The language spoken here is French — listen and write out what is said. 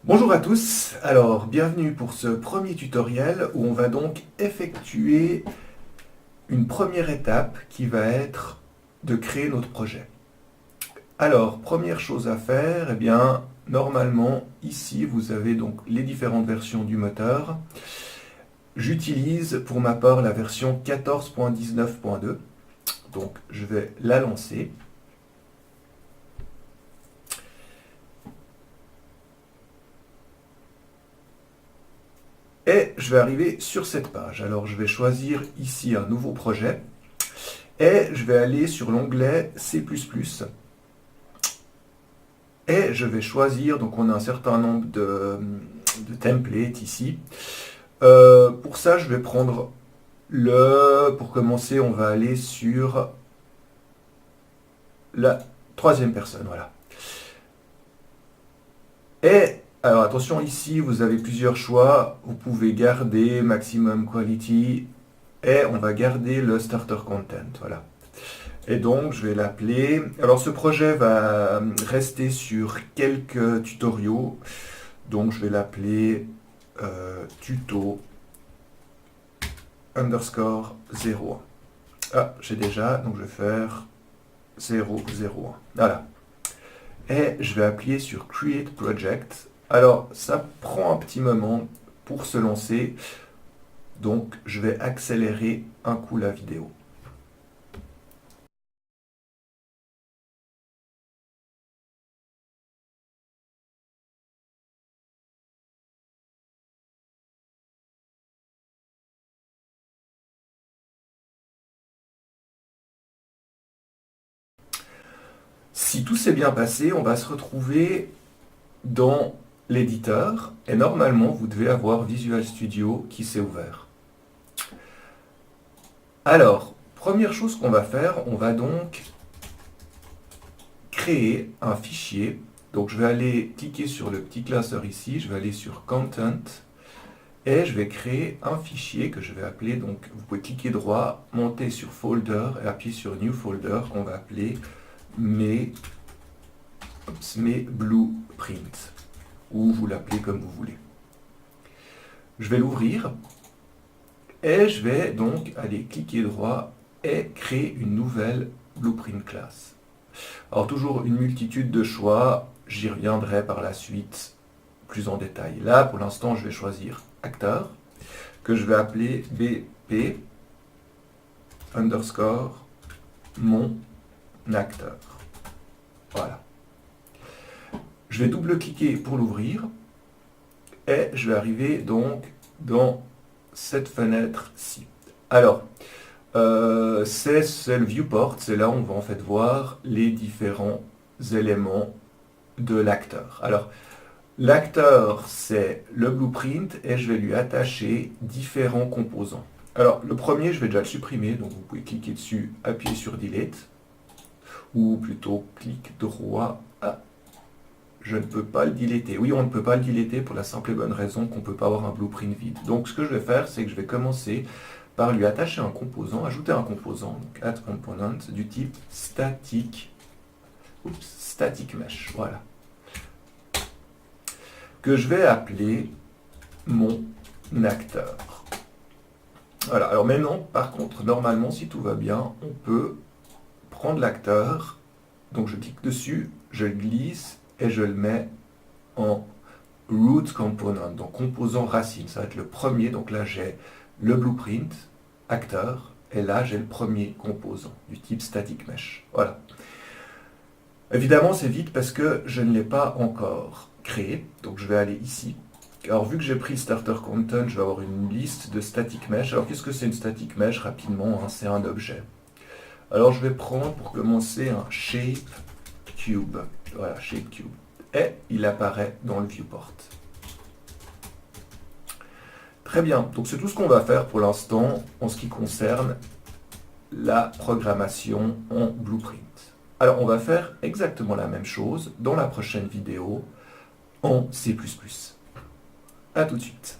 Bonjour à tous, alors bienvenue pour ce premier tutoriel où on va donc effectuer une première étape qui va être de créer notre projet. Alors, première chose à faire, eh bien, normalement, ici, vous avez donc les différentes versions du moteur. J'utilise pour ma part la version 14.19.2, donc je vais la lancer. Et je vais arriver sur cette page. Alors je vais choisir ici un nouveau projet et je vais aller sur l'onglet C++ et je vais choisir, donc on a un certain nombre de templates ici. Pour ça, je vais prendre pour commencer, on va aller sur la troisième personne, voilà. Et alors attention, ici vous avez plusieurs choix. Vous pouvez garder maximum quality et on va garder le starter content, voilà. Et donc je vais l'appeler. Alors ce projet va rester sur quelques tutoriaux, donc je vais l'appeler tuto underscore 01. Ah, j'ai déjà, donc je vais faire 001. Voilà. Et je vais appuyer sur Create Project. Alors, ça prend un petit moment pour se lancer, donc je vais accélérer un coup la vidéo. Si tout s'est bien passé, on va se retrouver dans l'éditeur et normalement, vous devez avoir Visual Studio qui s'est ouvert. Alors, première chose qu'on va faire, on va donc créer un fichier. Donc je vais aller cliquer sur le petit classeur ici, je vais aller sur Content et je vais créer un fichier que je vais appeler, donc vous pouvez cliquer droit, monter sur Folder et appuyer sur New Folder qu'on va appeler mes Blueprint, ou vous l'appelez comme vous voulez. Je vais l'ouvrir et je vais donc aller cliquer droit et créer une nouvelle Blueprint class. Alors toujours une multitude de choix, j'y reviendrai par la suite plus en détail. Là, pour l'instant, je vais choisir acteur, que je vais appeler BP underscore mon acteur. Voilà. Je vais double-cliquer pour l'ouvrir et je vais arriver donc dans cette fenêtre-ci. Alors, c'est le viewport, c'est là où on va en fait voir les différents éléments de l'acteur. Alors, l'acteur, c'est le blueprint et je vais lui attacher différents composants. Alors, le premier, je vais déjà le supprimer, donc vous pouvez cliquer dessus, appuyer sur Delete, ou plutôt clic droit. Ah, je ne peux pas le deleter. Oui, on ne peut pas le deleter pour la simple et bonne raison qu'on ne peut pas avoir un blueprint vide. Donc, ce que je vais faire, c'est que je vais commencer par lui attacher un composant, ajouter un composant, donc add component, du type static mesh, voilà, que je vais appeler mon acteur. Voilà, alors maintenant, par contre, normalement, si tout va bien, on peut prendre l'acteur, donc je clique dessus, je le glisse et je le mets en root component, donc composant racine, ça va être le premier, donc là j'ai le blueprint, acteur, et là j'ai le premier composant du type static mesh. Voilà. Évidemment c'est vite parce que je ne l'ai pas encore créé, donc je vais aller ici. Alors vu que j'ai pris starter content, je vais avoir une liste de static mesh. Alors qu'est-ce que c'est une static mesh? Rapidement, hein, c'est un objet. Alors je vais prendre pour commencer un shape cube. Voilà, shape cube. Et il apparaît dans le viewport. Très bien, donc c'est tout ce qu'on va faire pour l'instant en ce qui concerne la programmation en Blueprint. Alors on va faire exactement la même chose dans la prochaine vidéo en C++. A tout de suite.